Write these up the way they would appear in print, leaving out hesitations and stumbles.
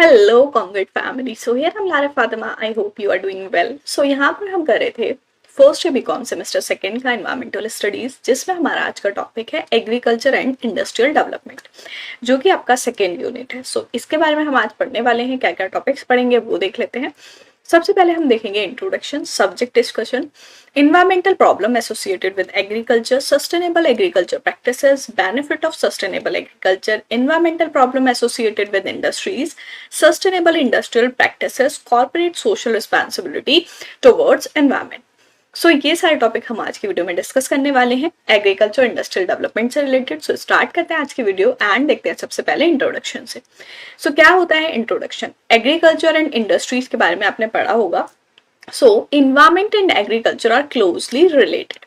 Hello congrats family. So here हम Lara Fatima, I hope you are doing well. So यहाँ पर हम कर रहे थे फर्स्ट बीकॉम सेमेस्टर सेकंड का एनवायरमेंटल स्टडीज, जिसमें हमारा आज का टॉपिक है एग्रीकल्चर एंड इंडस्ट्रियल डेवलपमेंट, जो कि आपका सेकेंड यूनिट है। सो इसके बारे में हम आज पढ़ने वाले हैं। क्या क्या टॉपिक्स पढ़ेंगे वो देख लेते हैं। सबसे पहले हम देखेंगे introduction, subject discussion, environmental problem associated with agriculture, sustainable agriculture practices, benefit of sustainable agriculture, environmental problem associated with industries, sustainable industrial practices, corporate social responsibility towards environment. सो ये सारे टॉपिक हम आज की वीडियो में डिस्कस करने वाले हैं agriculture industrial development से रिलेटेड। सो स्टार्ट करते हैं आज की वीडियो एंड देखते हैं सबसे पहले इंट्रोडक्शन से। सो क्या होता है इंट्रोडक्शन? एग्रीकल्चर एंड इंडस्ट्रीज के बारे में आपने पढ़ा होगा। So environment and agriculture are closely related.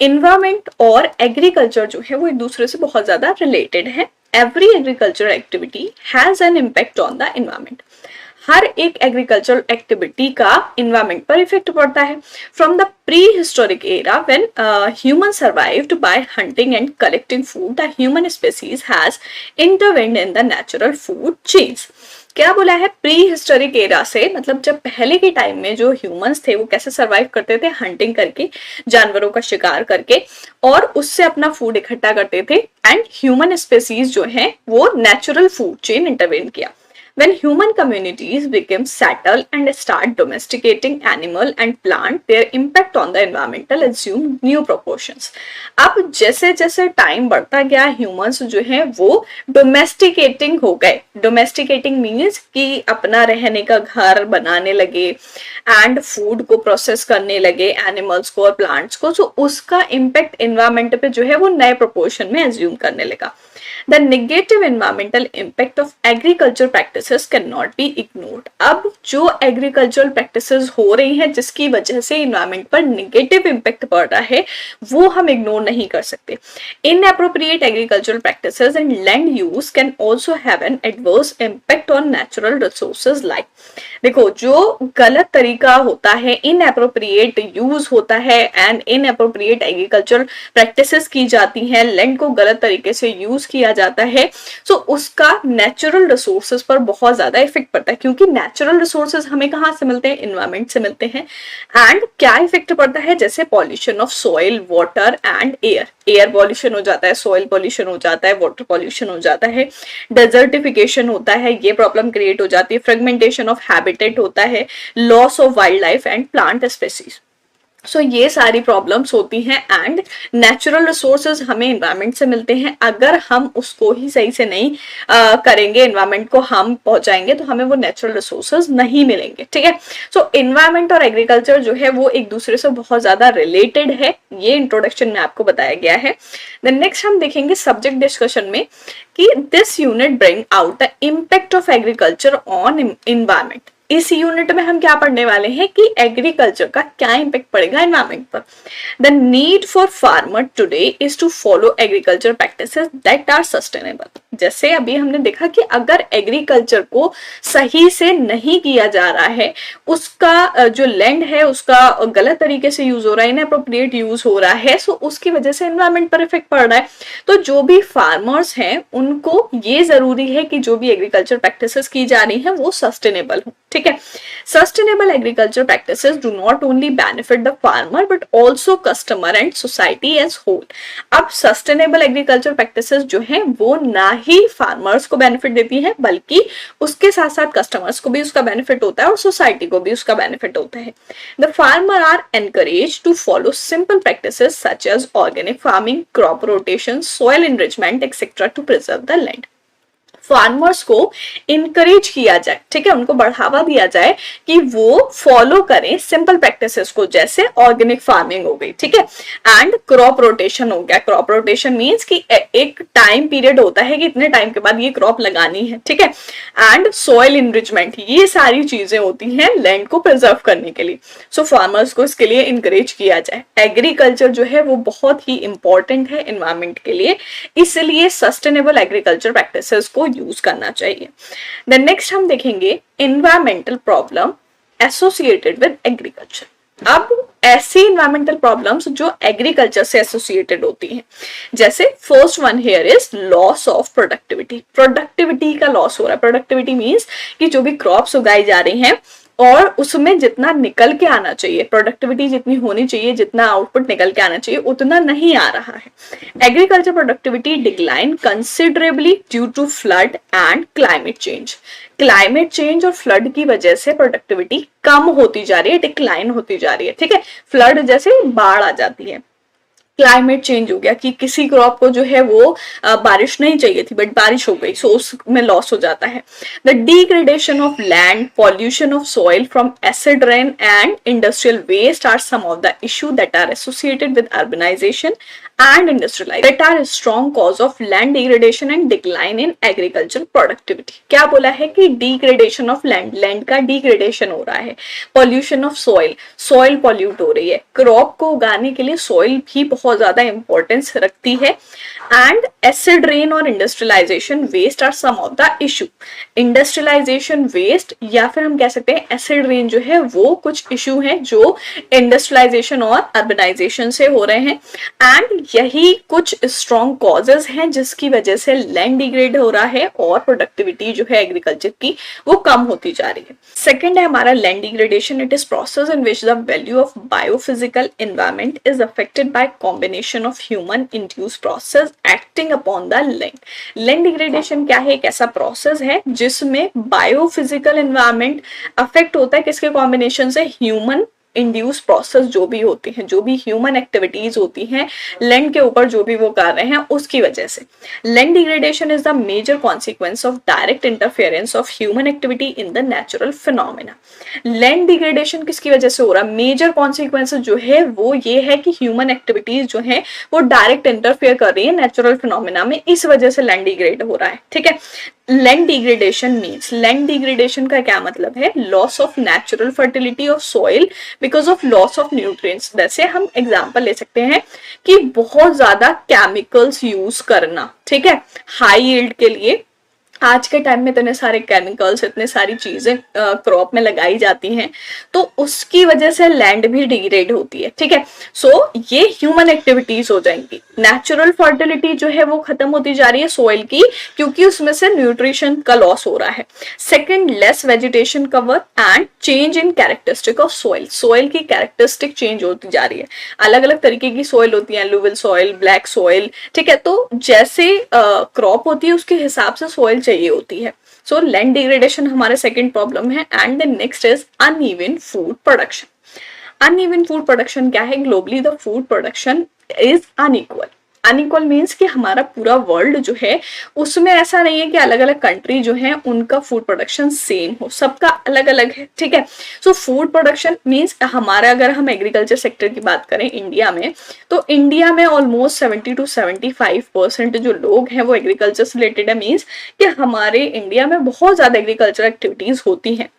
Environment और एग्रीकल्चर जो है वो एक दूसरे से बहुत ज्यादा रिलेटेड है। Every agriculture activity has an impact on the environment. हर एक एग्रीकल्चरल एक्टिविटी का इन्वायरमेंट पर इफेक्ट पड़ता है। From the prehistoric era when human survived by hunting and collecting food, the human species has intervened in the natural food chains. क्या बोला है? Pre historic era से मतलब जब पहले के टाइम में जो ह्यूमंस थे वो कैसे सरवाइव करते थे? हंटिंग करके, जानवरों का शिकार करके, और उससे अपना फूड इकट्ठा करते थे। एंड ह्यूमन स्पीसीज जो है वो नेचुरल फूड चेन इंटरवेन किया। When human communities became settled and start domesticating animal and plant, their impact on the environmental assumed new proportions. अब जैसे जैसे टाइम बढ़ता गया, ह्यूमंस जो हैं वो डोमेस्टिकेटिंग हो गए। डोमेस्टिकेटिंग मीन्स कि अपना रहने का घर बनाने लगे एंड फूड को प्रोसेस करने लगे, एनिमल्स को और प्लांट्स को। तो उसका इम्पैक्ट एनवायरमेंट पे जो है वो नए प्रोपोर्शन में एज्यूम करने लगा। The negative environmental impact of agriculture practices cannot be ignored. अब जो एग्रीकल्चरल प्रैक्टिसेस हो रही हैं जिसकी वजह से इन्वायरमेंट पर नेगेटिव इम्पैक्ट पड़ रहा है, वो हम इग्नोर नहीं कर सकते। Inappropriate agricultural practices and land use can also have an adverse impact on natural resources like, देखो जो गलत तरीका होता है, इनएप्रोप्रिएट यूज होता है एंड इनएप्रोप्रिएट एग्रीकल्चरल प्रैक्टिसेस की जाती हैं, लैंड को गलत तरीके से यूज किया जाता है, सो उसका नेचुरल रिसोर्सेज पर बहुत ज्यादा इफेक्ट पड़ता है। क्योंकि नेचुरल रिसोर्सेज हमें कहाँ से मिलते हैं? इन्वायरमेंट से मिलते हैं। एंड क्या इफेक्ट पड़ता है? जैसे pollution of soil, water and air. Air pollution हो जाता है, सॉइल पॉल्यूशन हो जाता है, वाटर पॉल्यूशन हो जाता है, डेजर्टिफिकेशन होता है, ये प्रॉब्लम क्रिएट हो जाती है, फ्रेगमेंटेशन ऑफ हैबिटेट होता है, loss of wildlife and plant species. So ये सारी प्रॉब्लम्स होती हैं एंड नेचुरल रिसोर्सेज हमें एनवायरनमेंट से मिलते हैं। अगर हम उसको ही सही से नहीं करेंगे, एनवायरनमेंट को हम पहुंचाएंगे, तो हमें वो नेचुरल रिसोर्सेज नहीं मिलेंगे। ठीक है। सो एनवायरनमेंट और एग्रीकल्चर जो है वो एक दूसरे से बहुत ज्यादा रिलेटेड है। ये इंट्रोडक्शन में आपको बताया गया है। देन नेक्स्ट हम देखेंगे सब्जेक्ट डिस्कशन में कि this unit bring out the impact of agriculture on environment. इस यूनिट में हम क्या पढ़ने वाले हैं कि एग्रीकल्चर का क्या इम्पैक्ट पड़ेगा एनवायरनमेंट पर। The need for farmer today is to follow agriculture practices that are sustainable. जैसे अभी हमने देखा कि अगर एग्रीकल्चर को सही से नहीं किया जा रहा है, उसका जो लैंड है उसका गलत तरीके से यूज हो रहा है, इनएप्रोप्रिएट यूज हो रहा है, सो उसकी वजह से एनवायरनमेंट पर इफेक्ट पड़ रहा है। तो जो भी फार्मर्स हैं उनको ये जरूरी है कि जो भी एग्रीकल्चर प्रैक्टिसेस की जा रही हैं वो सस्टेनेबल हो। ठीक है। Sustainable agriculture practices do not only benefit the farmer but also customer and society as whole. अब सस्टेनेबल एग्रीकल्चर प्रैक्टिसेस जो है वो ना ही फार्मर्स को बेनिफिट देती है, बल्कि उसके साथ साथ कस्टमर्स को भी उसका बेनिफिट होता है और सोसाइटी को भी उसका बेनिफिट होता है। The farmer are encourage to follow simple practices such as organic farming, crop rotation, soil enrichment etcetera to preserve the land. Farmers को इनकरेज किया जाए, ठीक है, उनको बढ़ावा दिया जाए कि वो फॉलो करें सिंपल प्रैक्टिसेस को, जैसे ऑर्गेनिक फार्मिंग हो गई, ठीक है, एंड क्रॉप रोटेशन हो गया। क्रॉप रोटेशन मींस कि एक टाइम पीरियड होता है कि इतने टाइम के बाद ये क्रॉप लगानी है, ठीक है, एंड सॉइल इनरिचमेंट, ये सारी चीजें होती हैं लैंड को प्रिजर्व करने के लिए। सो फार्मर्स को इसके लिए इनकरेज किया जाए। एग्रीकल्चर जो है वो बहुत ही इंपॉर्टेंट है एनवायरमेंट के लिए, इसलिए सस्टेनेबल एग्रीकल्चर प्रैक्टिसेस को यूज करना चाहिए। देन नेक्स्ट हम देखेंगे environmental problem associated with agriculture. अब ऐसी इन्वायरमेंटल प्रॉब्लम्स जो एग्रीकल्चर से एसोसिएटेड होती हैं, जैसे first one here is loss of productivity. Productivity का लॉस हो रहा है। प्रोडक्टिविटी मींस कि जो भी क्रॉप्स उगाई जा रही हैं और उसमें जितना निकल के आना चाहिए, प्रोडक्टिविटी जितनी होनी चाहिए, जितना आउटपुट निकल के आना चाहिए, उतना नहीं आ रहा है। Agriculture productivity decline considerably due to flood and climate change. Climate change और फ्लड की वजह से प्रोडक्टिविटी कम होती जा रही है, डिक्लाइन होती जा रही है। ठीक है, फ्लड जैसे बाढ़ आ जाती है, क्लाइमेट चेंज हो गया कि किसी क्रॉप को जो है वो बारिश नहीं चाहिए थी बट बारिश हो गई, सो उसमें लॉस हो जाता है। The degradation of land, pollution of soil from acid rain and industrial waste are some of the issue that are associated with urbanisation and industrialization that are a strong cause of land degradation and decline in agricultural productivity। क्या बोला है कि degradation of land, land का degradation हो रहा है, pollution of soil, soil pollute हो रही है। crop को उगाने के लिए soil भी बहुत ज्यादा importance रखती है, and acid rain और industrialization waste are some of the issue। industrialization waste या फिर हम कह सकते हैं acid rain जो है वो कुछ issue है जो industrialization और urbanization से हो रहे हैं, and यही कुछ स्ट्रॉन्ग कॉजेज हैं जिसकी वजह से लैंड डिग्रेड हो रहा है और प्रोडक्टिविटी जो है एग्रीकल्चर की वो कम होती जा रही है। सेकंड है हमारा land degradation. It is process in which the value of biophysical environment is affected by combination of human induce process acting upon the land. Land degradation क्या है? एक ऐसा प्रोसेस है जिसमें बायोफिजिकल एनवायरमेंट अफेक्ट होता है, किसके कॉम्बिनेशन से? ह्यूमन इंड्यूस प्रोसेस जो भी होती हैं, जो भी ह्यूमन एक्टिविटीज होती हैं लैंड के ऊपर, जो भी वो कर रहे हैं उसकी वजह से। Land degradation is the major consequence of direct interference of human activity in the natural phenomena. Land degradation किसकी वजह से हो रहा है? मेजर कॉन्सिक्वेंस जो है वो ये है कि ह्यूमन एक्टिविटीज जो है वो डायरेक्ट इंटरफेयर कर रही है नेचुरल फिनोमेना में, इस वजह से लैंड डिग्रेड हो रहा है। ठीक है, land degradation means, land degradation का क्या मतलब है? Loss of natural fertility of soil because of loss of nutrients. वैसे हम एग्जांपल ले सकते हैं कि बहुत ज्यादा केमिकल्स यूज करना, ठीक है, हाई यील्ड के लिए। आज के टाइम में इतने सारे केमिकल्स, इतने सारी चीजें क्रॉप में लगाई जाती हैं, तो उसकी वजह से लैंड भी डिग्रेड होती है। ठीक है, सो ये ह्यूमन एक्टिविटीज हो जाएंगी। नेचुरल फर्टिलिटी जो है वो खत्म होती जा रही है सॉइल की, क्योंकि उसमें से न्यूट्रिशन का लॉस हो रहा है। Second, less vegetation cover and change in characteristic of soil. Soil की कैरेक्टरिस्टिक चेंज होती जा रही है। अलग अलग तरीके की सॉइल होती है, एलुवियल सॉइल, ब्लैक सॉइल। ठीक है, तो जैसे क्रॉप होती है उसके हिसाब से सॉइल चाहिए होती है। सो लैंड डिग्रेडेशन हमारे सेकंड प्रॉब्लम है। And the next is uneven food production. Uneven food production क्या है? Globally the food production is unequal. Unequal means कि हमारा पूरा वर्ल्ड जो है उसमें ऐसा नहीं है कि अलग अलग कंट्री जो है उनका फूड प्रोडक्शन सेम हो, सबका अलग अलग है। ठीक है, सो फूड प्रोडक्शन मीन्स हमारा, अगर हम एग्रीकल्चर सेक्टर की बात करें इंडिया में, तो इंडिया में ऑलमोस्ट 70 to 75% जो लोग हैं वो एग्रीकल्चर से रिलेटेड है। मीन्स कि हमारे इंडिया में बहुत ज्यादा एग्रीकल्चर एक्टिविटीज होती हैं।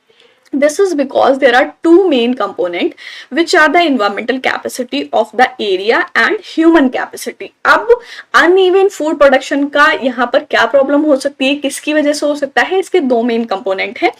This is because there are two main components which are the environmental capacity of the area and human capacity। अब uneven food production का यहाँ पर क्या प्रॉब्लम हो सकती है, किसकी वजह से हो सकता है? इसके दो मेन कंपोनेंट है।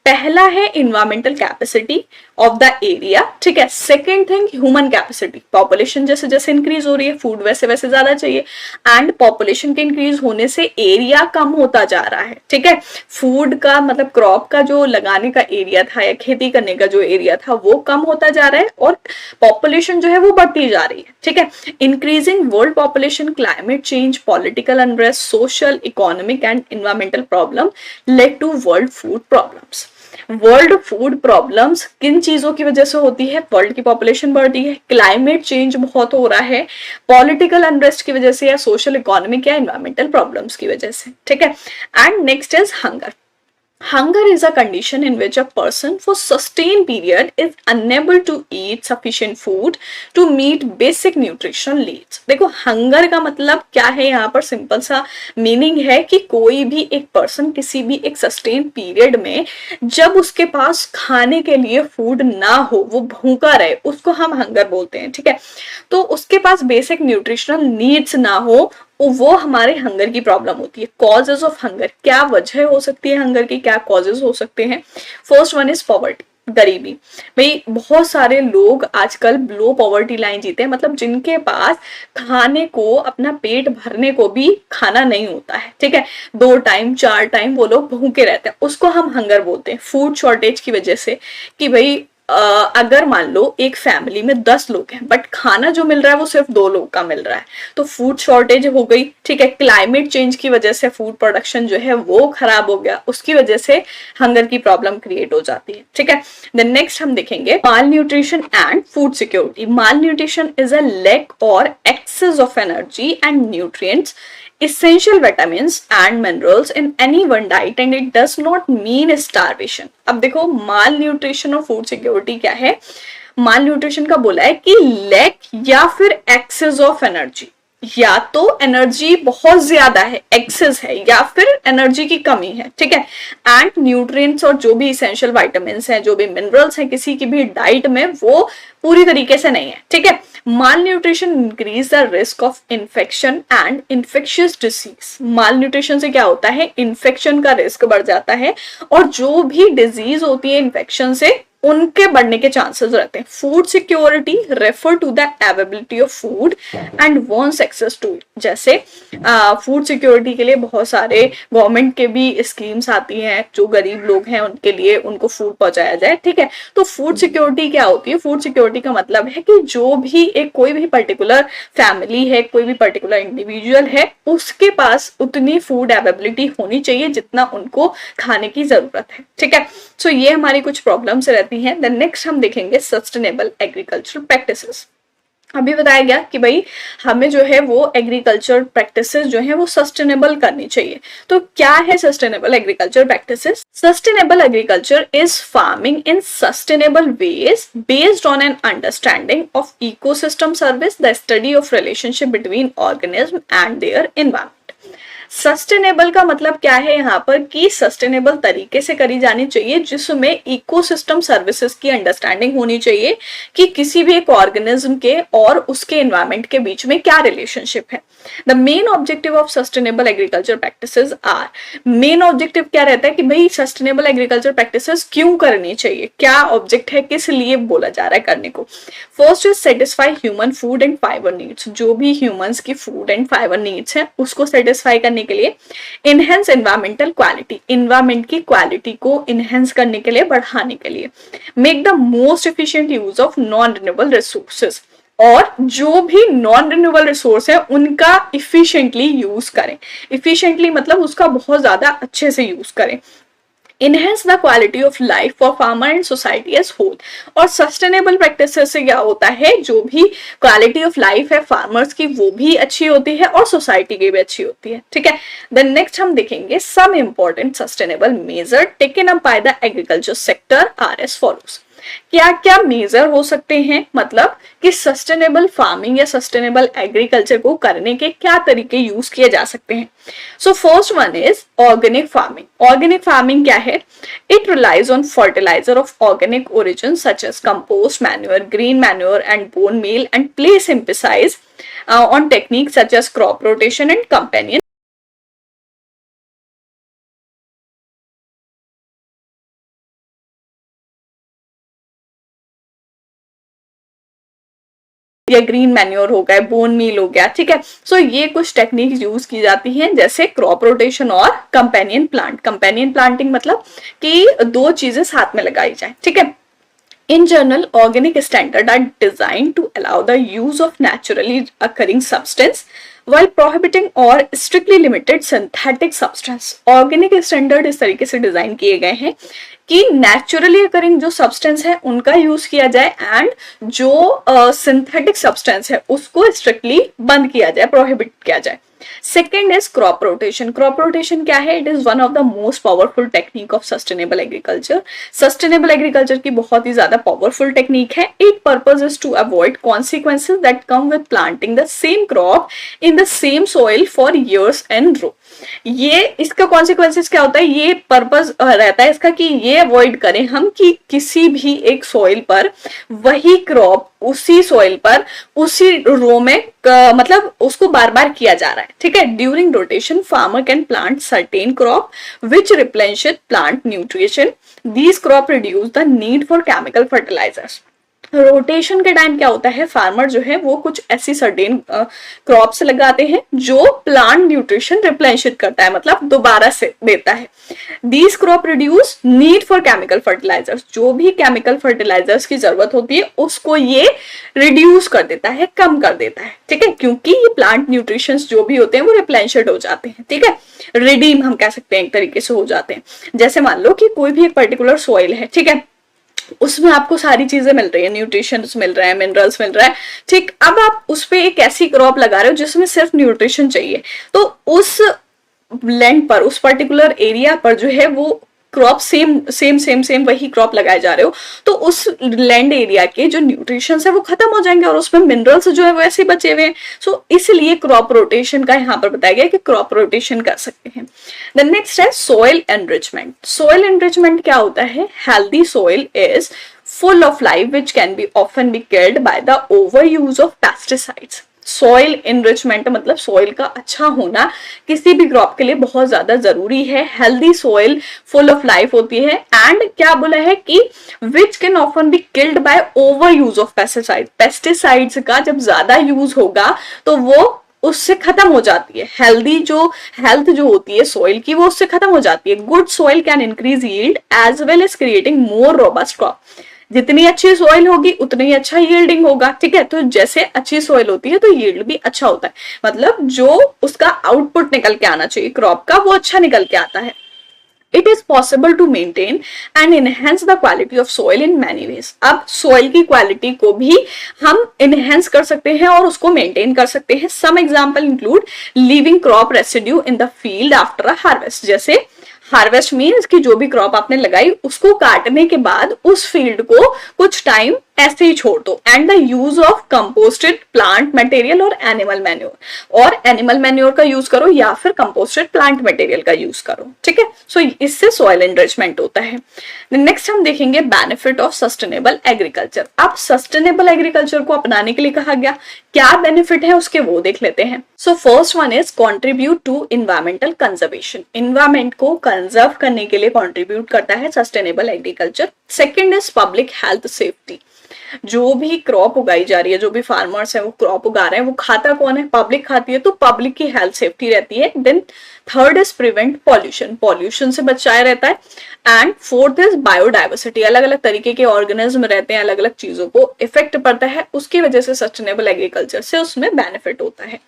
पहला है environmental capacity of the area, ठीक है। Second thing human capacity, population जैसे जैसे इंक्रीज हो रही है, फूड वैसे वैसे ज्यादा चाहिए, एंड पॉपुलेशन के इंक्रीज होने से एरिया कम होता जा रहा है। ठीक है, फूड का मतलब क्रॉप का जो लगाने का एरिया था या खेती करने का जो एरिया था वो कम होता जा रहा है और पॉपुलेशन जो है वो बढ़ती जा रही है। ठीक है, increasing world population, climate change, political unrest, social, economic and environmental problem led to world food problems. World food problems किन चीजों की वजह से होती है? वर्ल्ड की पॉपुलेशन बढ़ रही है, क्लाइमेट चेंज बहुत हो रहा है, पॉलिटिकल अनरेस्ट की वजह से, या सोशल, इकोनॉमिक या एनवायरमेंटल प्रॉब्लम्स की वजह से। ठीक है, and next is hunger. Hunger is a condition in which a person for sustained period is unable to eat sufficient food to meet basic nutritional needs। देखो हंगर का मतलब क्या है यहाँ पर? सिंपल सा मीनिंग है कि कोई भी एक पर्सन किसी भी एक सस्टेन पीरियड में जब उसके पास खाने के लिए फूड ना हो, वो भूखा रहे, उसको हम हंगर बोलते हैं। ठीक है, तो उसके पास बेसिक न्यूट्रिशनल नीड्स ना हो, वो हमारे हंगर की प्रॉब्लम होती है। कॉजेज ऑफ हंगर, क्या वजह हो सकती है हंगर की, क्या कॉजेज हो सकते हैं? First one is poverty. गरीबी। भाई बहुत सारे लोग आजकल लो पॉवर्टी लाइन जीते हैं, मतलब जिनके पास खाने को, अपना पेट भरने को भी खाना नहीं होता है, ठीक है, 2 टाइम 4 टाइम वो लोग भूखे रहते हैं, उसको हम हंगर बोलते हैं, फूड शॉर्टेज की वजह से। कि भाई अगर मान लो एक फैमिली में 10 लोग हैं बट खाना जो मिल रहा है वो सिर्फ 2 लोग का मिल रहा है, तो फूड शॉर्टेज हो गई, ठीक है। क्लाइमेट चेंज की वजह से फूड प्रोडक्शन जो है वो खराब हो गया, उसकी वजह से हंगर की प्रॉब्लम क्रिएट हो जाती है, ठीक है। देन नेक्स्ट हम देखेंगे malnutrition and food security. Malnutrition is a lack or excess of energy and nutrients, essential vitamins and minerals in any one diet and it does not mean starvation। अब देखो माल nutrition और food security क्या है। माल nutrition का बोला है कि lack या फिर एक्सेस ऑफ एनर्जी, या तो एनर्जी बहुत ज्यादा है, एक्सेस है, या फिर एनर्जी की कमी है, ठीक है। एंड न्यूट्रिएंट्स और जो भी इसेंशियल विटामिन्स हैं, जो भी मिनरल्स हैं किसी की भी डाइट में, वो पूरी तरीके से नहीं है, ठीक है। Malnutrition increase the risk of infection and infectious disease. Malnutrition से क्या होता है, इन्फेक्शन का रिस्क बढ़ जाता है, और जो भी डिजीज होती है इन्फेक्शन से, उनके बढ़ने के चांसेस रहते हैं। Food security refer to the availability of food and one's access to it. जैसे फूड सिक्योरिटी के लिए बहुत सारे गवर्नमेंट के भी स्कीम्स आती हैं, जो गरीब लोग हैं उनके लिए, उनको फूड पहुंचाया जाए, ठीक है। तो फूड सिक्योरिटी क्या होती है, फूड सिक्योरिटी का मतलब है कि जो भी एक कोई भी पर्टिकुलर फैमिली है, कोई भी पर्टिकुलर इंडिविजुअल है, उसके पास उतनी फूड अवेलेबिलिटी होनी चाहिए जितना उनको खाने की जरूरत है, ठीक है। सो ये हमारी कुछ प्रॉब्लम्स रहती हैं। देन नेक्स्ट हम देखेंगे सस्टेनेबल एग्रीकल्चरल प्रैक्टिसेस। अभी बताया गया कि भाई हमें जो है वो एग्रीकल्चर प्रैक्टिसेस जो है वो सस्टेनेबल करनी चाहिए। तो क्या है sustainable agriculture practices? Sustainable agriculture is farming in sustainable ways based on an understanding of ecosystem service, the study of relationship between organism and their environment. Sustainable का मतलब क्या है यहाँ पर, कि सस्टेनेबल तरीके से करी जानी चाहिए, जिसमें इकोसिस्टम सर्विसेज की अंडरस्टैंडिंग होनी चाहिए कि किसी भी एक ऑर्गेनिज्म के और उसके एनवायरनमेंट के बीच में क्या रिलेशनशिप है। The main objective of sustainable agriculture practices are, main objective क्या रहता है कि भाई सस्टेनेबल एग्रीकल्चर प्रैक्टिसेस क्यों करनी चाहिए, क्या ऑब्जेक्ट है, किस लिए बोला जा रहा है करने को। First is satisfy human food and fibre needs, जो भी ह्यूमंस की फूड एंड फाइबर नीड्स है उसको सेटिस्फाई करने के लिए। इनहेंस एनवायरमेंटल क्वालिटी, इन्वायरमेंट की क्वालिटी को इनहेंस करने के लिए, बढ़ाने के लिए। Make the most efficient use of non renewable resources, और जो भी नॉन रिन्यूएबल रिसोर्स है उनका इफिशिएंटली यूज करें। इफिशिएंटली मतलब उसका बहुत ज्यादा अच्छे से यूज करें। Enhance the quality of life for farmer and society as whole। और सस्टेनेबल प्रैक्टिसेस से क्या होता है, जो भी क्वालिटी ऑफ लाइफ है फार्मर्स की वो भी अच्छी होती है और सोसाइटी की भी अच्छी होती है, ठीक है। देन नेक्स्ट हम देखेंगे some important sustainable major taken up by the agriculture sector are as follows. क्या क्या मेजर हो सकते हैं, मतलब कि सस्टेनेबल फार्मिंग या सस्टेनेबल एग्रीकल्चर को करने के क्या तरीके यूज किए जा सकते हैं। So first one is organic farming. Organic farming क्या है, it relies on fertilizer of organic origin such as compost, manure, green manure and bone meal and place emphasise on technique such as crop rotation and companion या green manure हो गया, bone meal हो गया, ठीक है। सो ये कुछ technique use की जाती हैं, जैसे क्रॉप रोटेशन और कंपेनियन प्लांट। कंपेनियन प्लांटिंग मतलब कि 2 चीजें साथ में लगाई जाए, ठीक है। In general, organic standards are designed to allow the use of naturally occurring substance while prohibiting or strictly limited synthetic substance। Organic standard इस तरीके से डिजाइन किए गए हैं कि नेचुरली अकरिंग जो सब्सटेंस है उनका यूज किया जाए, एंड जो सिंथेटिक सब्सटेंस है उसको स्ट्रिक्टली बंद किया जाए, प्रोहिबिट किया जाए। Second is crop rotation. Crop rotation क्या है, it is one of the most powerful technique of sustainable agriculture. Sustainable agriculture की बहुत ही ज्यादा पावरफुल टेक्निक है। It purpose is to avoid consequences that come with planting the same crop in the same soil for years and row. ये इसका consequences क्या होता है, ये पर्पज रहता है इसका कि ये ये अवॉइड करें हम कि किसी भी एक सॉइल पर वही क्रॉप उसी सॉइल पर उसी रो में मतलब उसको बार बार किया जा रहा है, ठीक है। During rotation farmer can plant certain crop which replenish plant nutrition, these crop reduce the need for chemical fertilizers. Rotation के टाइम क्या होता है, फार्मर जो है वो कुछ ऐसी सर्टेन क्रॉप्स लगाते हैं जो प्लांट न्यूट्रिशन रिप्लेनिशित करता है, मतलब दोबारा से देता है। These crop reduce need for chemical fertilizers, जो भी केमिकल फर्टिलाइजर्स की जरूरत होती है उसको ये रिड्यूस कर देता है, कम कर देता है, ठीक है, क्योंकि ये प्लांट न्यूट्रिशन जो भी होते हैं वो रिप्लेनिशिड हो जाते हैं, ठीक है, रिडीम हम कह सकते हैं एक तरीके से हो जाते हैं। जैसे मान लो कि कोई भी एक पर्टिकुलर सॉइल है, ठीक है, उसमें आपको सारी चीजें मिल रही है, न्यूट्रिशन मिल रहा है, मिनरल्स मिल रहा है, ठीक। अब आप उस पे एक ऐसी क्रॉप लगा रहे हो जिसमें सिर्फ न्यूट्रिशन चाहिए, तो उस लैंड पर, उस पर्टिकुलर एरिया पर जो है वो crop same same same same वही क्रॉप लगाए जा रहे हो, तो उस लैंड एरिया के जो न्यूट्रिशन है वो खत्म हो जाएंगे और उसमें मिनरल्स जो है वो ऐसे बचे हुए हैं। सो इसलिए क्रॉप रोटेशन का यहाँ पर बताया गया कि क्रॉप रोटेशन कर सकते हैं। देन नेक्स्ट है सॉइल एनरिचमेंट। सॉइल एनरिचमेंट क्या होता है, healthy soil is full of life which can be often be killed by the overuse of pesticides। Soil enrichment मतलब सॉइल का अच्छा होना किसी भी क्रॉप के लिए बहुत ज्यादा जरूरी है। Healthy soil full of life होती है एंड क्या बोला है कि which can often be killed by over use of pesticide. Pesticides का जब ज्यादा यूज होगा तो वो उससे खत्म हो जाती है, हेल्थ जो होती है सॉइल की वो उससे खत्म हो जाती है। Good soil can increase yield as well as creating more robust crop. जितनी अच्छी सॉइल होगी उतनी ही अच्छा यील्डिंग होगा, ठीक है। तो जैसे अच्छी सॉइल होती है तो यील्ड भी अच्छा होता है, मतलब जो उसका आउटपुट निकल के आना चाहिए क्रॉप का वो अच्छा निकल के आता है। It is possible to maintain and enhance the quality of soil in many ways। अब soil की क्वालिटी को भी हम enhance कर सकते हैं और उसको maintain कर सकते हैं। Some example include leaving crop residue in the field after a harvest। जैसे हार्वेस्ट मीन्स कि जो भी क्रॉप आपने लगाई उसको काटने के बाद उस फील्ड को कुछ टाइम ऐसे ही छोड़ दो। And the use of composted plant material और एनिमल मैन्योर, और एनिमल मैन्योर का यूज करो या फिर कंपोस्टेड प्लांट मटेरियल का यूज करो, ठीक है। सो इससे सॉइल एनरिचमेंट होता है। नेक्स्ट हम देखेंगे बेनिफिट ऑफ सस्टेनेबल एग्रीकल्चर। अब सस्टेनेबल एग्रीकल्चर को अपनाने के लिए कहा गया, क्या बेनिफिट है उसके वो देख लेते हैं। So first one is contribute to environmental conservation. Environment को कंजर्व करने के लिए कॉन्ट्रीब्यूट करता है sustainable agriculture. Second is public health safety. जो भी क्रॉप उगाई जा रही है, जो भी फार्मर्स है वो क्रॉप उगा रहे हैं, वो खाता कौन है, पब्लिक खाती है, तो पब्लिक की हेल्थ सेफ्टी रहती है। Then third is prevent pollution, pollution से बचाया रहता है। एंड फोर्थ इज बायोडाइवर्सिटी, अलग अलग तरीके के ऑर्गेनिज्म रहते हैं, अलग अलग चीजों को इफेक्ट पड़ता है, उसकी वजह से सस्टेनेबल एग्रीकल्चर से उसमें बेनिफिट होता है।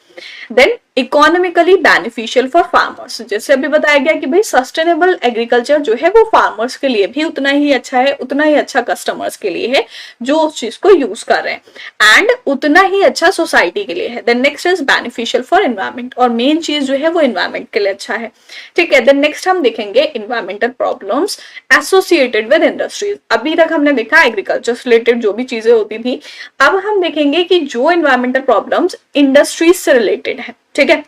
Then economically beneficial for farmers, जैसे अभी बताया गया कि भाई सस्टेनेबल एग्रीकल्चर जो है वो फार्मर्स के लिए भी उतना ही अच्छा है, उतना ही अच्छा कस्टमर्स के लिए है जो उस चीज को यूज कर रहे हैं, एंड उतना ही अच्छा सोसाइटी के लिए है। Then next is beneficial for environment, और मेन चीज जो है वो एनवायरमेंट के लिए अच्छा है, ठीक है। देन नेक्स्ट हम देखेंगे environmental problems associated with industries. अभी तक हमने देखा एग्रीकल्चर से रिलेटेड जो भी चीजें होती थी, अब हम देखेंगे कि जो एनवायरमेंटल प्रॉब्लम्स इंडस्ट्रीज से रिलेटेड है, ठीक है।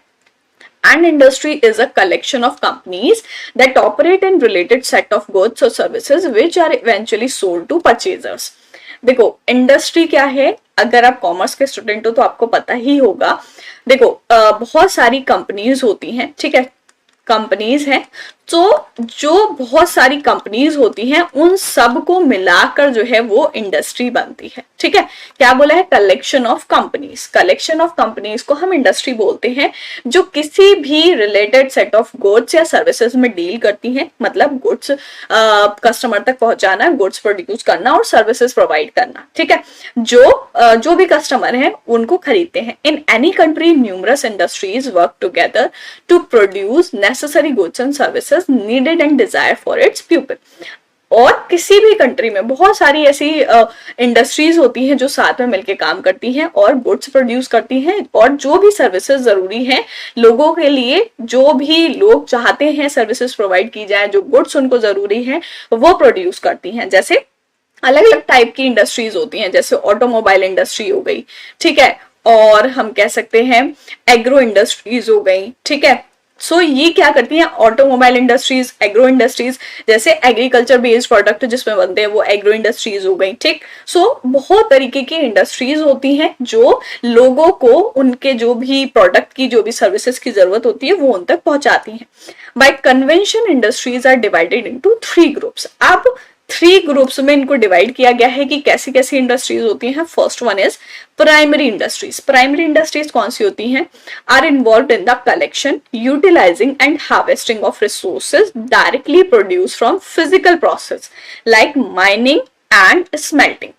An industry is a collection of companies that operate in related set of goods or services which are eventually sold to purchasers। देखो इंडस्ट्री क्या है, अगर आप कॉमर्स के स्टूडेंट हो तो आपको पता ही होगा। देखो बहुत सारी कंपनीज होती हैं, ठीक है, कंपनीज हैं, तो जो बहुत सारी कंपनीज होती हैं उन सब को मिलाकर जो है वो इंडस्ट्री बनती है, ठीक है। क्या बोला है, collection of companies. Collection of companies को हम इंडस्ट्री बोलते हैं जो किसी भी रिलेटेड सेट ऑफ गुड्स या सर्विसेज में डील करती हैं, मतलब गुड्स कस्टमर तक पहुंचाना, गुड्स प्रोड्यूस करना और सर्विसेज प्रोवाइड करना, ठीक है। जो भी कस्टमर है उनको खरीदते हैं। In any country numerous industries work together to produce necessary goods and services needed and desire for its people। और किसी भी कंट्री में बहुत सारी ऐसी इंडस्ट्रीज होती हैं जो साथ में मिलकर काम करती हैं और गुड्स प्रोड्यूस करती हैं, और जो भी सर्विसेज जरूरी हैं लोगों के लिए, जो भी लोग चाहते हैं सर्विसेज प्रोवाइड की जाए, जो गुड्स उनको जरूरी है वो प्रोड्यूस करती हैं। जैसे अलग अलग टाइप की इंडस्ट्रीज होती हैं, जैसे ऑटोमोबाइल इंडस्ट्री हो गई, ठीक है, और हम कह सकते हैं एग्रो इंडस्ट्रीज हो गई, ठीक है, सो ये क्या करती हैं, ऑटोमोबाइल इंडस्ट्रीज, एग्रो इंडस्ट्रीज, जैसे एग्रीकल्चर बेस्ड प्रोडक्ट जिसमें बनते हैं वो एग्रो इंडस्ट्रीज हो गई, ठीक। सो बहुत तरीके की इंडस्ट्रीज होती हैं जो लोगों को उनके जो भी प्रोडक्ट की, जो भी सर्विसेज की जरूरत होती है वो उन तक पहुंचाती हैं। By convention industries are divided into 3 groups. अब 3 ग्रुप्स में इनको डिवाइड किया गया है कि कैसी कैसी इंडस्ट्रीज होती हैं। First one is primary industries. Primary industries कौन सी होती हैं, are involve in the collection, utilizing and harvesting of resources directly produce from physical process like mining and smelting.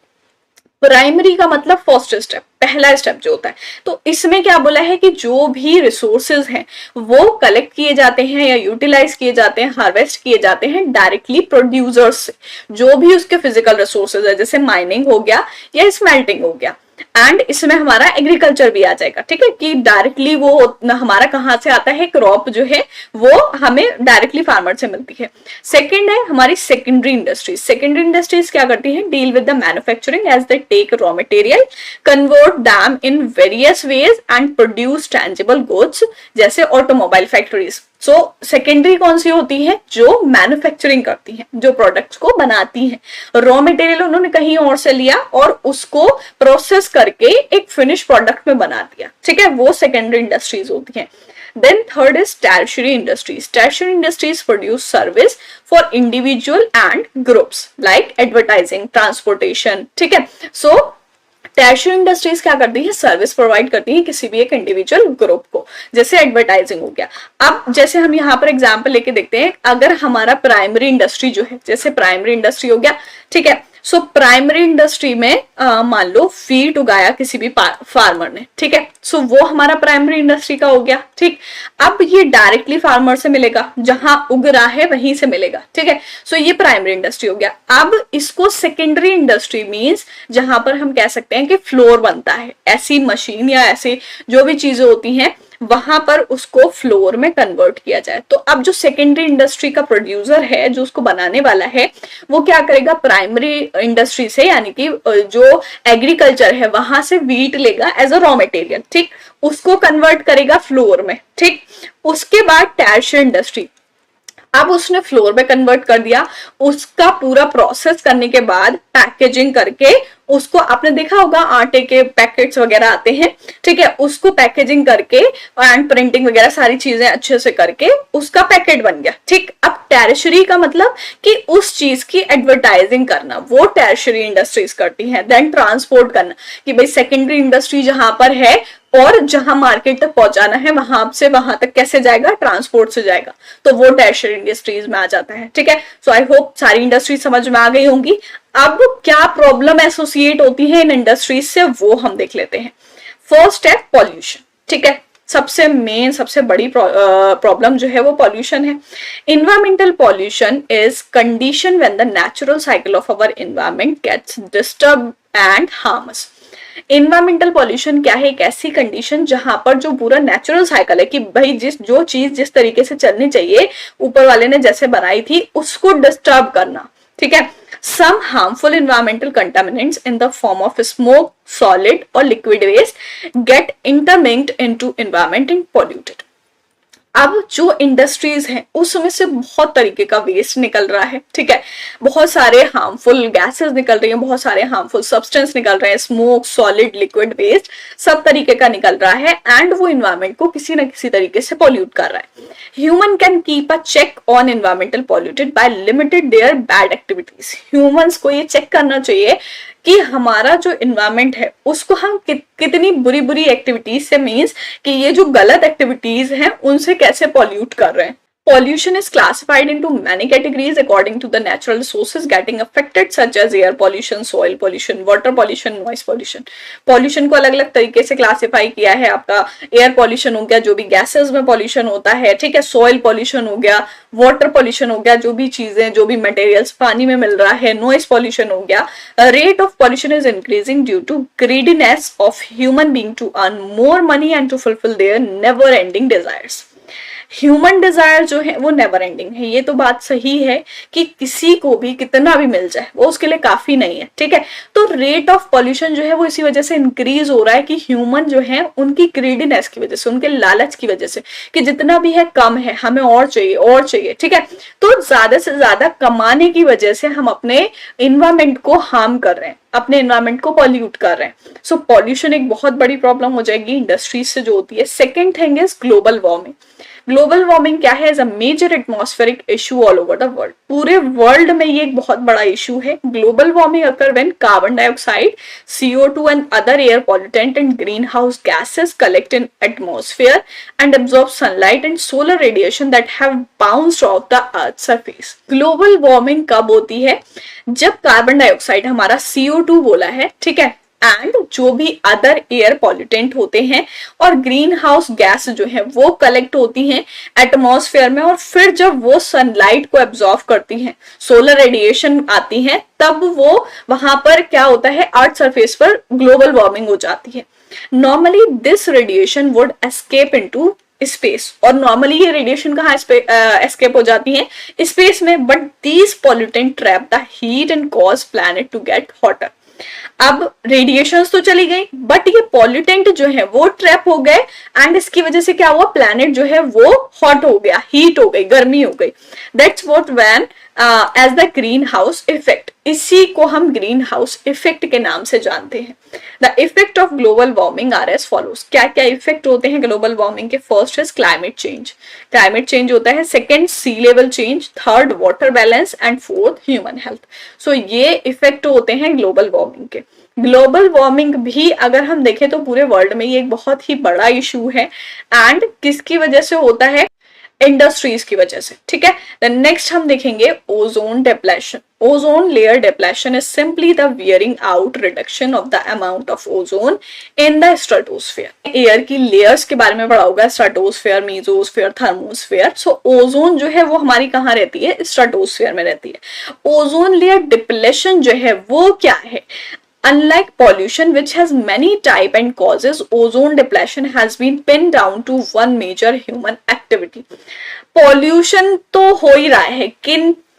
Primary का मतलब फर्स्ट स्टेप, पहला स्टेप जो होता है। तो इसमें क्या बोला है कि जो भी रिसोर्सेज हैं वो कलेक्ट किए जाते हैं या यूटिलाइज किए जाते हैं, हार्वेस्ट किए जाते हैं डायरेक्टली प्रोड्यूसर्स से, जो भी उसके फिजिकल रिसोर्सेज है, जैसे माइनिंग हो गया या स्मेल्टिंग हो गया। एंड इसमें हमारा एग्रीकल्चर भी आ जाएगा, ठीक है, कि डायरेक्टली वो हमारा कहाँ से आता है, क्रॉप जो है वो हमें डायरेक्टली फार्मर से मिलती है। सेकंड है हमारी सेकेंडरी इंडस्ट्रीज। सेकेंडरी इंडस्ट्रीज क्या करती है, deal with the manufacturing as they take raw material, convert them in various ways and produce tangible goods, जैसे ऑटोमोबाइल फैक्ट्रीज। सो सेकेंडरी कौन सी होती है, जो मैन्युफैक्चरिंग करती है, जो प्रोडक्ट्स को बनाती है। रॉ मटेरियल उन्होंने कहीं और से लिया और उसको प्रोसेस करके एक फिनिश प्रोडक्ट में बना दिया, ठीक है, वो सेकेंडरी इंडस्ट्रीज होती है। Then third is tertiary industries. Tertiary industries produce service for individual and groups like advertising, transportation, ठीक है। So टैरिशरी इंडस्ट्रीज क्या करती है, सर्विस प्रोवाइड करती है किसी भी एक इंडिविजुअल ग्रुप को, जैसे एडवर्टाइजिंग हो गया। अब जैसे हम यहाँ पर एग्जांपल लेके देखते हैं, अगर हमारा प्राइमरी इंडस्ट्री जो है, जैसे प्राइमरी इंडस्ट्री हो गया, ठीक है। सो प्राइमरी इंडस्ट्री में मान लो फीड उगाया किसी भी फार्मर ने, ठीक है। सो वो हमारा प्राइमरी इंडस्ट्री का हो गया, ठीक। अब ये डायरेक्टली फार्मर से मिलेगा, जहां उग रहा है वहीं से मिलेगा, ठीक है। सो ये प्राइमरी इंडस्ट्री हो गया। अब इसको सेकेंडरी इंडस्ट्री मींस जहां पर हम कह सकते हैं कि फ्लोर बनता है, ऐसी मशीन या ऐसी जो भी चीजें होती हैं वहां पर उसको फ्लोर में कन्वर्ट किया जाए। तो अब जो सेकेंडरी इंडस्ट्री का प्रोड्यूसर है, जो उसको बनाने वाला है, वो क्या करेगा, प्राइमरी इंडस्ट्री से यानी कि जो एग्रीकल्चर है वहां से वीट लेगा एज अ रॉ मटेरियल, ठीक, उसको कन्वर्ट करेगा फ्लोर में, ठीक। उसके बाद टैरिशरी इंडस्ट्री, अब उसने फ्लोर में कन्वर्ट कर दिया, उसका पूरा प्रोसेस करने के बाद पैकेजिंग करके उसको, आपने देखा होगा आटे के पैकेट्स वगैरह आते हैं, ठीक है, उसको पैकेजिंग करके एंड प्रिंटिंग वगैरह सारी चीजें अच्छे से करके उसका पैकेट बन गया, ठीक। अब टैरिशरी का मतलब कि उस चीज की एडवर्टाइजिंग करना, वो टैरिशरी इंडस्ट्रीज करती हैं। देन ट्रांसपोर्ट करना, कि भाई सेकेंडरी इंडस्ट्री जहां पर है और जहां मार्केट तक पहुंचाना है वहां से वहां तक कैसे जाएगा, ट्रांसपोर्ट से जाएगा, तो वो टैरिशरी इंडस्ट्रीज में आ जाता है, ठीक है। सो आई होप सारी इंडस्ट्रीज समझ में आ गई होंगी। अब क्या प्रॉब्लम एसोसिएट होती है इन इंडस्ट्रीज से वो हम देख लेते हैं। फर्स्ट है पॉल्यूशन, ठीक है, सबसे मेन सबसे बड़ी प्रॉब्लम जो है वो पॉल्यूशन है। Environmental pollution is condition when the natural cycle of our environment gets disturb and harms. Environmental pollution क्या है, एक ऐसी कंडीशन जहां पर जो पूरा नेचुरल साइकिल है कि भाई जो चीज जिस तरीके से चलनी चाहिए ऊपर वाले ने जैसे बनाई थी उसको डिस्टर्ब करना, ठीक है। Some harmful environmental contaminants in the form of smoke, solid or liquid waste get intermixed into environment and polluted. अब जो इंडस्ट्रीज हैं उसमें से बहुत तरीके का वेस्ट निकल रहा है, ठीक है, बहुत सारे हार्मफुल गैसेस निकल रही हैं, बहुत सारे हार्मफुल सब्सटेंस निकल रहे हैं, स्मोक, सॉलिड, लिक्विड वेस्ट सब तरीके का निकल रहा है एंड वो इन्वायरमेंट को किसी न किसी तरीके से पॉल्यूट कर रहा है। Human can keep a check on environmental polluted by limited their bad activities. Humans को ये चेक करना चाहिए कि हमारा जो इन्वायरमेंट है उसको हम कितनी बुरी बुरी एक्टिविटीज से, मीन्स कि ये जो गलत एक्टिविटीज हैं उनसे कैसे पॉल्यूट कर रहे हैं। Pollution is classified into many categories according to the natural resources getting affected such as air pollution, soil pollution, water pollution, noise pollution. Pollution को अलग अलग तरीके से क्लासिफाई किया है। आपका एयर पॉल्यूशन हो गया, जो भी गैसेस में पॉल्यूशन होता है, ठीक है, सॉइल पॉल्यूशन हो गया, वाटर पॉल्यूशन हो गया, जो भी चीजें जो भी मटेरियल्स पानी में मिल रहा है, नॉइस पॉल्यूशन हो गया। Rate of pollution is increasing due to greediness of human being to earn more money and to fulfil their never ending desires. Human desire जो है वो नेवर एंडिंग है, ये तो बात सही है कि किसी को भी कितना भी मिल जाए वो उसके लिए काफी नहीं है, ठीक है। तो रेट ऑफ पॉल्यूशन जो है वो इसी वजह से इंक्रीज हो रहा है कि ह्यूमन जो है उनकी ग्रीडीनेस की वजह से, उनके लालच की वजह से कि जितना भी है कम है, हमें और चाहिए, ठीक है। तो ज्यादा से ज्यादा कमाने की वजह से हम अपने इन्वायरमेंट को हार्म कर रहे हैं, अपने एनवायरमेंट को पॉल्यूट कर रहे हैं। सो पॉल्यूशन एक बहुत बड़ी प्रॉब्लम हो जाएगी इंडस्ट्रीज से जो होती है। Second thing is global warming. Global warming क्या है? Is a major atmospheric issue all over the world. पूरे वर्ल्ड में ये एक बहुत बड़ा इशू है। Global warming occur when carbon dioxide, CO2 and other air pollutant and greenhouse gases collect in atmosphere and absorb sunlight and solar radiation that have bounced off the earth's surface. Global warming कब होती है? जब carbon dioxide, हमारा CO2 बोला है, ठीक है, and जो भी अदर एयर पॉल्यूटेंट होते हैं और ग्रीन हाउस गैस जो है वो कलेक्ट होती हैं एटमॉस्फेयर में, और फिर जब वो सनलाइट को एब्जॉर्व करती हैं, सोलर रेडिएशन आती है, तब वो वहां पर क्या होता है, अर्थ सरफेस पर ग्लोबल वार्मिंग हो जाती है। Normally this radiation would escape into space, और नॉर्मली ये रेडिएशन कहाँ एस्केप हो जाती है? स्पेस में। But these pollutant trap the heat and cause planet to get hotter. अब रेडिएशंस तो चली गई, बट ये पॉल्यूटेंट जो है वो ट्रैप हो गए, एंड इसकी वजह से क्या हुआ? प्लैनेट जो है वो हॉट हो गया, हीट हो गई, गर्मी हो गई। That's what when as the green house effect. इसी को हम ग्रीन हाउस इफेक्ट के नाम से जानते हैं। The effect of global warming are as follows. क्या क्या इफेक्ट होते हैं ग्लोबल वार्मिंग के? First is climate change, climate change होता है। Second sea level change, third water balance, and fourth human health. So ये इफेक्ट होते हैं ग्लोबल वार्मिंग के। ग्लोबल वार्मिंग भी अगर हम देखें तो पूरे वर्ल्ड में ये एक बहुत ही बड़ा इशू है, एंड किसकी वजह से होता है? इंडस्ट्रीज की वजह से, ठीक है। देन नेक्स्ट हम देखेंगे ozone depletion. Ozone layer depletion is simply the wearing out reduction of the amount of ozone in the stratosphere. Air की लेयर्स के बारे में पढ़ा होगा, स्ट्रेटोस्फेयर, मेसोस्फेयर, थर्मोस्फेयर। सो ओजोन जो है वो हमारी कहाँ रहती है? स्ट्रेटोस्फेयर में रहती है। ओजोन लेयर डिप्लेशन जो है वो क्या है? Unlike pollution, which has many types and causes, ozone depletion has been pinned down to one major human activity. Pollution तो हो ही रहा है,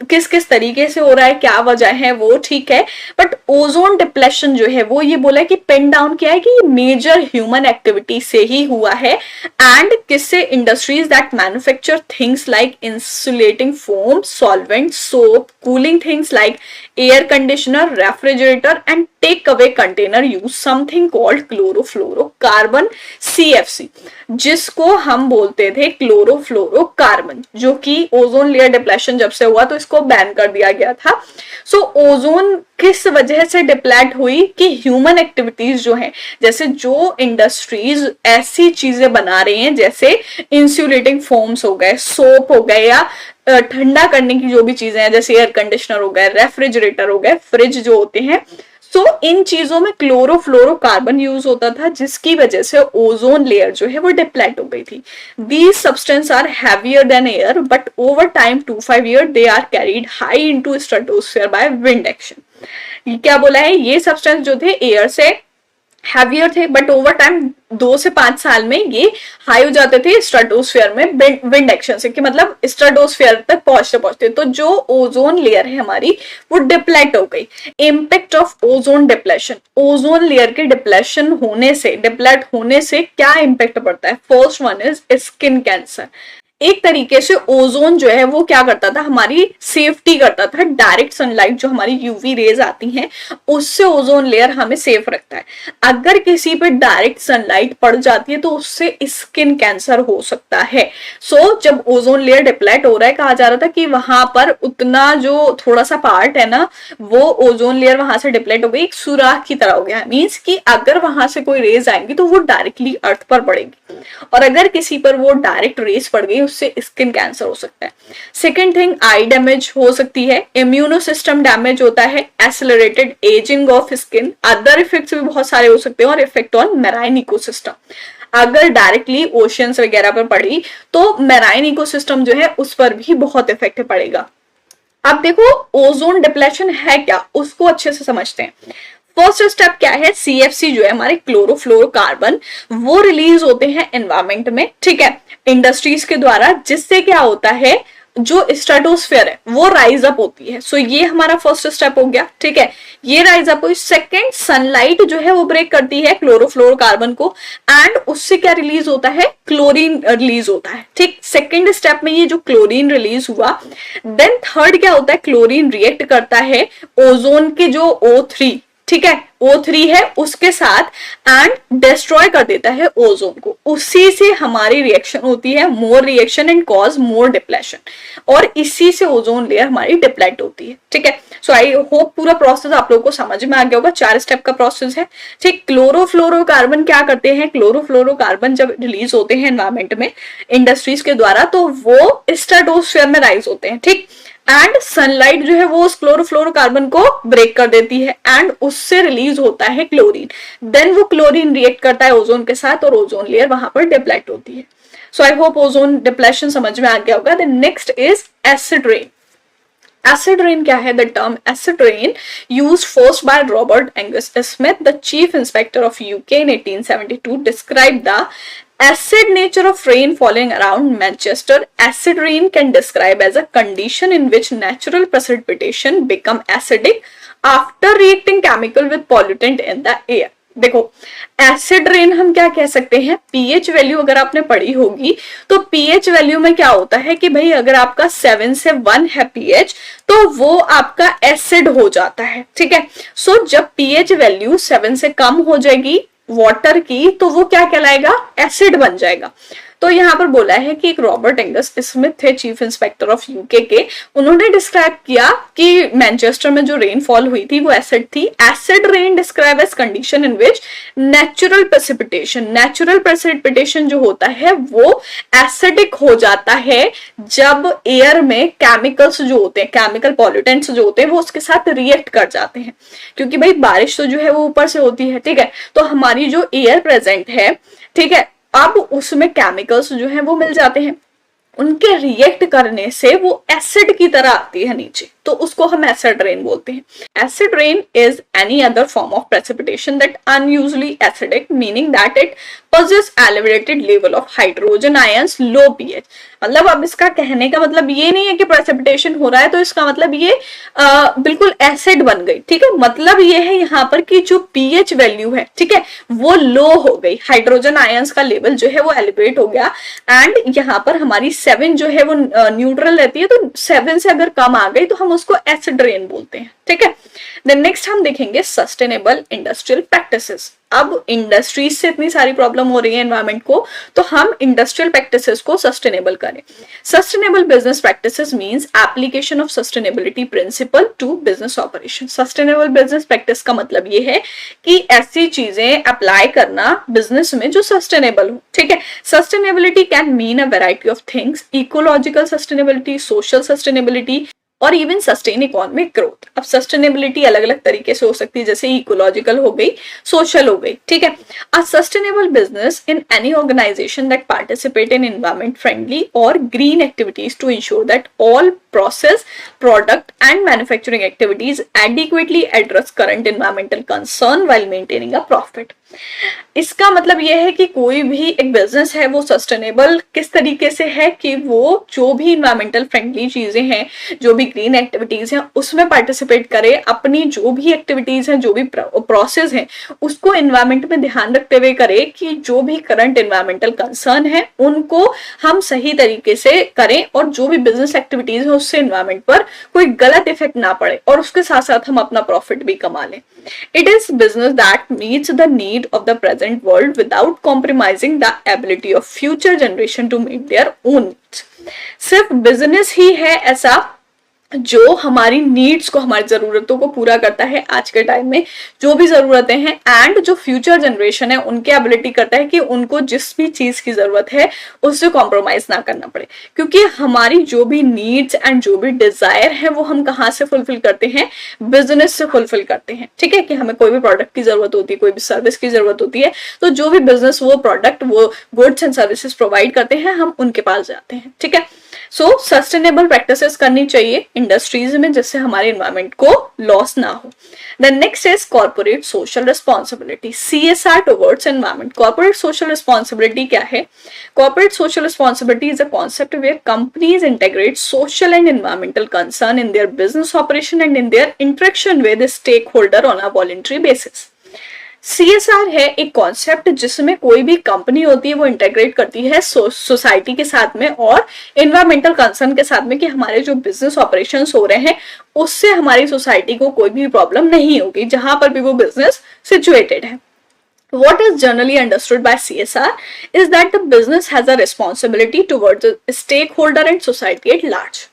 किस किस तरीके से हो रहा है, क्या वजह है, वो ठीक है। बट ओजोन डिप्लेशन जो है वो ये बोला है कि पिन डाउन क्या है कि मेजर ह्यूमन एक्टिविटी से ही हुआ है, एंड किससे? Industries that manufacture things like insulating foam, solvent, soap, cooling things like air conditioner, refrigerator, and take away container use something called chlorofluorocarbon, CFC, जिसको हम बोलते थे क्लोरोफ्लोरोकार्बन, जो कि ओजोन लेयर डिप्लेशन जब से हुआ तो इसको बैन कर दिया गया था। सो ओजोन किस वजह से डिप्लेट हुई? कि ह्यूमन एक्टिविटीज जो है, जैसे जो इंडस्ट्रीज ऐसी चीजें बना रही हैं जैसे इंसुलेटिंग फोम्स हो गए, सोप हो गए, या ठंडा करने की जो भी चीजें हैं जैसे एयर कंडीशनर हो गए, रेफ्रिजरेटर हो गए, फ्रिज जो होते हैं, सो इन चीजों में क्लोरोफ्लोरोकार्बन यूज होता था, जिसकी वजह से ओजोन लेयर जो है वो डिप्लेट हो गई थी। These substance are heavier than air, but over time 2-5 years they are carried high into stratosphere by wind action. क्या बोला है? ये सब्सटेंस जो थे एयर से हैवियर थे, बट ओवर टाइम 2 से 5 साल में ये हाई हो जाते थे स्ट्रेटोस्फेयर में विंड एक्शन से, कि मतलब स्ट्रेटोस्फेयर तक पहुंचते पहुंचते तो जो ओजोन लेयर है हमारी वो डिप्लेट हो गई। Impact of ozone depletion. Ozone layer के डिप्लेट होने से क्या इम्पैक्ट पड़ता है? First one is skin cancer. एक तरीके से ओजोन जो है वो क्या करता था? हमारी सेफ्टी करता था। डायरेक्ट सनलाइट जो हमारी यूवी रेज आती हैं उससे ओजोन लेयर हमें सेफ रखता है। अगर किसी पे डायरेक्ट सनलाइट पड़ जाती है तो उससे स्किन कैंसर हो सकता है। सो जब ओजोन लेयर डिप्लेट हो रहा है, कहा जा रहा था कि वहां पर उतना जो थोड़ा सा पार्ट है ना, वो ओजोन लेयर वहां से डिप्लेट हो गई, एक सुराख की तरह हो गया। मीन्स कि अगर वहां से कोई रेज आएंगी तो वो डायरेक्टली अर्थ पर पड़ेगी, और अगर किसी पर वो डायरेक्ट रेज पड़ गई उससे स्किन कैंसर हो सकता है। सेकेंड थिंग, आई डैमेज हो सकती है, इम्यूनो सिस्टम डैमेज होता है, accelerated ageing of skin, other effects भी बहुत सारे हो सकते हैं, और इफेक्ट ऑन मैराइन इकोसिस्टम। अगर डायरेक्टली ओशियंस वगैरह पर पड़ी तो मैराइन इकोसिस्टम जो है उस पर भी बहुत इफेक्ट पड़ेगा। अब देखो ओजोन डिप्लेशन है क्या, उसको अच्छे से समझते हैं। फर्स्ट स्टेप क्या है, CFC जो है हमारे क्लोरोफ्लोरोकार्बन, वो रिलीज होते हैं एनवायरमेंट में, ठीक है, इंडस्ट्रीज के द्वारा, जिससे क्या होता है, जो स्ट्रेटोस्फेयर है वो राइज अप होती है। सो ये हमारा फर्स्ट स्टेप हो गया, ठीक है, ये राइज अप हुई। सेकेंड, सनलाइट जो है वो ब्रेक करती है क्लोरोफ्लोरोकार्बन को, एंड उससे क्या रिलीज होता है, क्लोरीन रिलीज होता है, ठीक। सेकेंड स्टेप में ये जो क्लोरीन रिलीज हुआ, देन थर्ड क्या होता है, क्लोरीन रिएक्ट करता है ओजोन के जो O3, ठीक है, O3 है उसके साथ, एंड डिस्ट्रॉय कर देता है ओजोन को। उसी से हमारी रिएक्शन होती है, more reaction and cause more depletion, और इसी से ओजोन लेयर हमारी डिप्लेट होती है, ठीक है। सो आई होप पूरा प्रोसेस आप लोगों को समझ में आ गया होगा, 4 स्टेप का प्रोसेस है, ठीक। क्लोरोफ्लोरोकार्बन क्या करते हैं, क्लोरोफ्लोरोकार्बन जब रिलीज होते हैं एनवायरमेंट में इंडस्ट्रीज के द्वारा, तो वो स्ट्रेटोस्फेयर में राइज होते हैं, ठीक। एंड सनलाइट जो है वो उस क्लोरोफ्लोरोकार्बन को ब्रेक कर देती है, एंड उससे रिलीज होता है क्लोरीन। देन वो क्लोरीन रिएक्ट करता है ओजोन के साथ, और ओजोन लेयर वहां पर डिप्लेट होती है। So I hope ozone depletion समझ में आ गया होगा। Then next is acid rain. Acid rain क्या है? The term acid rain used first by Robert Angus Smith, the chief inspector of UK in 1872, described the acid nature of rain falling around Manchester. Acid rain can describe as a condition in which natural precipitation become acidic after reacting chemical with pollutant in the air. देखो, acid rain हम क्या कह सकते हैं, pH value अगर आपने पढ़ी होगी तो पीएच वैल्यू में क्या होता है कि भाई अगर आपका 7 से 1 है पीएच, तो वो आपका एसिड हो जाता है, ठीक है। सो जब पीएच वैल्यू 7 से कम हो जाएगी वाटर की, तो वो क्या कहलाएगा, एसिड बन जाएगा। तो यहाँ पर बोला है कि एक रॉबर्ट एंगस स्मिथ थे, चीफ इंस्पेक्टर ऑफ यूके के, उन्होंने डिस्क्राइब किया कि मैनचेस्टर में जो रेनफॉल हुई थी वो एसिड थी। Acid rain describe as condition in which natural precipitation जो होता है वो एसिडिक हो जाता है जब एयर में केमिकल्स जो होते हैं, केमिकल पॉल्यूटेंट्स जो होते हैं, वो उसके साथ रिएक्ट कर जाते हैं, क्योंकि भाई बारिश तो जो है वो ऊपर से होती है, ठीक है। तो हमारी जो एयर प्रेजेंट है, ठीक है, अब उसमें केमिकल्स जो है वो मिल जाते हैं, उनके रिएक्ट करने से वो एसिड की तरह आती है नीचे, तो उसको हम एसिड रेन बोलते हैं। Acid rain is any other form of precipitation that unusually acidic, meaning that it possess elevated level of hydrogen ions, low pH। मतलब अब इसका कहने का मतलब ये नहीं है कि प्रेसिपिटेशन हो रहा है तो इसका मतलब ये बिल्कुल एसिड बन गई, ठीक है। मतलब ये है यहाँ पर कि जो पीएच वैल्यू है, ठीक है, वो लो हो गई, हाइड्रोजन आयंस का लेवल जो है वो एलिवेट हो गया, एंड यहाँ पर हमारी 7 जो है वो न्यूट्रल रहती है, तो 7 से अगर कम आ गई तो हम उसको एसिड रेन बोलते हैं, ठीक है। देन नेक्स्ट हम देखेंगे सस्टेनेबल इंडस्ट्रियल प्रैक्टिसेस। अब इंडस्ट्रीज से इतनी सारी प्रॉब्लम हो रही है एनवायरमेंट को, तो हम इंडस्ट्रियल प्रैक्टिसेस को सस्टेनेबल करें। Sustainable business practices means application of sustainability principle to business operation. Sustainable business practice का मतलब ये है कि ऐसी चीजें अप्लाई करना बिजनेस में जो सस्टेनेबल हो, ठीक है। Sustainability can mean a variety of things, ecological sustainability, social sustainability, और इवन सस्टेन इकोनॉमिक ग्रोथ। अब सस्टेनेबिलिटी अलग अलग तरीके से हो सकती है, जैसे इकोलॉजिकल हो गई, सोशल हो गई, ठीक है। A sustainable business in any organisation that participate in environment friendly और green activities to ensure that all process, product and manufacturing activities adequately address current environmental concern while maintaining a profit। इसका मतलब यह है कि कोई भी एक business है वो सस्टेनेबल किस तरीके से है कि वो जो भी इन्वायरमेंटल फ्रेंडली चीजें हैं, जो भी ग्रीन एक्टिविटीज हैं, उसमें पार्टिसिपेट करे, अपनी जो भी एक्टिविटीज हैं, जो भी प्रोसेस है, उसको इन्वायरमेंट में ध्यान रखते हुए करे कि जो भी करंट इन्वायरमेंटल कंसर्न है उनको हम सही तरीके से करें, और जो भी बिजनेस एक्टिविटीज है उससे एनवायरमेंट पर कोई गलत इफेक्ट ना पड़े, और उसके साथ साथ हम अपना प्रॉफिट भी कमा लें। It is business that meets the need of the present world without compromising the ability of future generation to meet their own needs। सिर्फ बिजनेस ही है ऐसा जो हमारी नीड्स को, हमारी जरूरतों को पूरा करता है आज के टाइम में, जो भी जरूरतें हैं, एंड जो फ्यूचर जनरेशन है उनके एबिलिटी करता है कि उनको जिस भी चीज की जरूरत है उससे कॉम्प्रोमाइज ना करना पड़े, क्योंकि हमारी जो भी नीड्स एंड जो भी डिजायर है वो हम कहाँ से फुलफिल करते हैं, बिजनेस से फुलफिल करते हैं, ठीक है। कि हमें कोई भी प्रोडक्ट की जरूरत होती है, कोई भी सर्विस की जरूरत होती है, तो जो भी बिजनेस वो प्रोडक्ट, वो गुड्स एंड सर्विसेज प्रोवाइड करते हैं, हम उनके पास जाते हैं, ठीक है। सो सस्टेनेबल प्रैक्टिसेस करनी चाहिए इंडस्ट्रीज में जिससे हमारे एनवायरमेंट को लॉस ना हो। Then next is corporate social responsibility, CSR towards environment. Corporate social responsibility क्या है? Corporate social responsibility is a concept where companies integrate social and environmental concern in their business operation and in their interaction with stakeholder on a voluntary basis. CSR है एक concept जिसमें कोई भी company होती है वो integrate करती है सोसाइटी के साथ में और इन्वायरमेंटल कंसर्न के साथ में कि हमारे जो बिजनेस ऑपरेशंस हो रहे हैं उससे हमारी सोसाइटी को कोई भी प्रॉब्लम नहीं होगी जहां पर भी वो बिजनेस सिचुएटेड है। What is generally understood by CSR is that the business has a responsibility towards the stakeholder and society at large.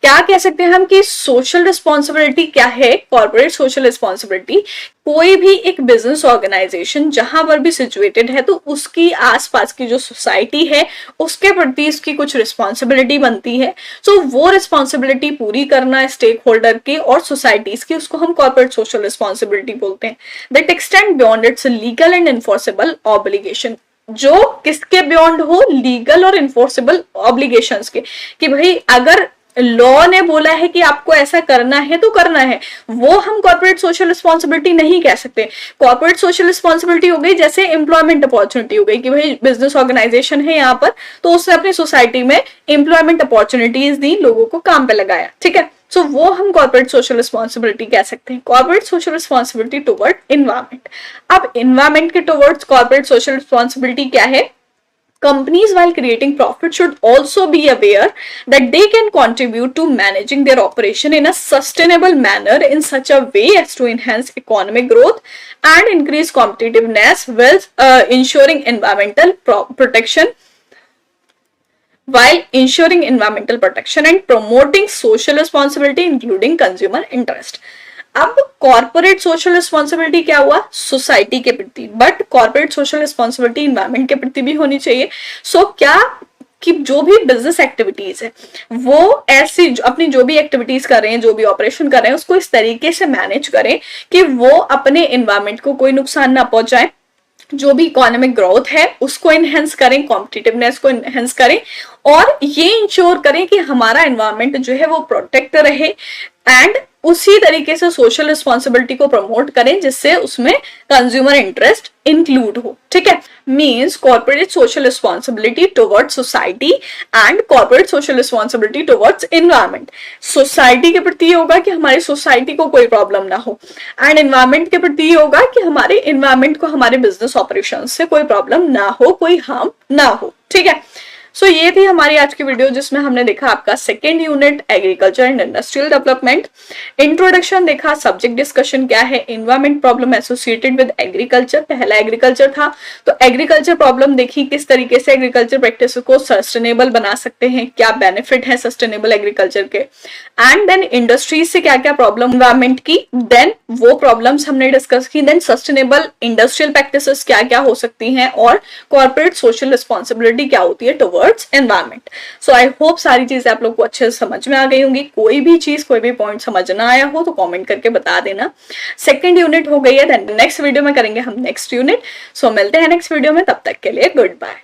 क्या कह सकते हैं हम कि सोशल रिस्पॉन्सिबिलिटी क्या है? कॉर्पोरेट सोशल रिस्पॉन्सिबिलिटी, कोई भी एक बिजनेस ऑर्गेनाइजेशन जहां पर भी सिचुएटेड है तो उसकी आसपास की जो सोसाइटी है उसके प्रति इसकी कुछ रिस्पॉन्सिबिलिटी बनती है। सो वो रिस्पॉन्सिबिलिटी पूरी करना स्टेक होल्डर की और सोसाइटीज की, उसको हम कॉर्पोरेट सोशल रिस्पॉन्सिबिलिटी बोलते हैं। That extend beyond it's legal and enforceable obligation, जो किसके बियॉन्ड हो? लीगल और एनफोर्सेबल ऑब्लिगेशंस के, कि भाई अगर लॉ ने बोला है कि आपको ऐसा करना है तो करना है, वो हम कॉर्पोरेट सोशल रिस्पॉन्सिबिलिटी नहीं कह सकते। कॉर्पोरेट सोशल रिस्पॉन्सिबिलिटी हो गई जैसे एम्प्लॉयमेंट अपॉर्चुनिटी हो गई कि भाई बिजनेस ऑर्गेनाइजेशन है यहाँ पर तो उसने अपनी सोसाइटी में एम्प्लॉयमेंट अपॉर्चुनिटीज दी, लोगों को काम पे लगाया, ठीक है। सो वो हम कॉर्पोरेट सोशल रिस्पॉन्सिबिलिटी कह सकते हैं। Corporate social responsibility toward environment. अब इन्वायरमेंट के टुवर्ड्स कॉर्पोरेट सोशल रिस्पॉन्सिबिलिटी क्या है? Companies, while creating profit, should also be aware that they can contribute to managing their operation in a sustainable manner in such a way as to enhance economic growth and increase competitiveness while ensuring environmental protection and promoting social responsibility including consumer interest. अब corporate social responsibility क्या हुआ? Society के प्रति, but corporate social responsibility environment के प्रति भी होनी चाहिए। सो क्या कि जो भी बिजनेस एक्टिविटीज है वो ऐसी अपनी जो भी एक्टिविटीज कर रहे हैं, जो भी ऑपरेशन कर रहे हैं, उसको इस तरीके से मैनेज करें कि वो अपने इन्वायरमेंट को कोई नुकसान ना पहुंचाए, जो भी इकोनॉमिक ग्रोथ है उसको इनहेंस करें, कॉम्पिटिटिवनेस को इनहेंस करें और ये इंश्योर करें कि हमारा एनवायरमेंट जो है वो प्रोटेक्ट रहे एंड उसी तरीके से सोशल रिस्पॉन्सिबिलिटी को प्रमोट करें जिससे उसमें कंज्यूमर इंटरेस्ट इंक्लूड हो, ठीक है। Means corporate social responsibility towards society and corporate social responsibility towards environment. Society के प्रति होगा कि हमारी सोसाइटी को कोई प्रॉब्लम ना हो एंड एनवायरमेंट के प्रति होगा कि हमारे एनवायरमेंट को हमारे बिजनेस ऑपरेशन से कोई प्रॉब्लम ना हो, कोई हार्म ना हो, ठीक है। सो ये थी हमारी आज की वीडियो जिसमें हमने देखा आपका second unit agriculture and industrial development, introduction देखा, सब्जेक्ट डिस्कशन क्या है, environment problem associated with agriculture, पहला एग्रीकल्चर था तो एग्रीकल्चर प्रॉब्लम देखी, किस तरीके से एग्रीकल्चर प्रैक्टिस को सस्टेनेबल बना सकते हैं, क्या बेनिफिट है सस्टेनेबल एग्रीकल्चर के, एंड देन इंडस्ट्रीज से क्या क्या प्रॉब्लम एनवायरमेंट की, देन वो प्रॉब्लम्स हमने डिस्कस की, देन सस्टेनेबल इंडस्ट्रियल प्रैक्टिसेस क्या क्या हो सकती हैं और कॉर्पोरेट सोशल रिस्पॉन्सिबिलिटी क्या होती है towards environment. So I hope सारी चीजें आप लोग को अच्छे से समझ में आ गई होंगी। कोई भी चीज कोई भी पॉइंट समझ ना आया हो तो कमेंट करके बता देना। सेकंड यूनिट हो गई है, देन नेक्स्ट वीडियो में करेंगे हम नेक्स्ट यूनिट। सो मिलते हैं नेक्स्ट वीडियो में, तब तक के लिए गुड बाय।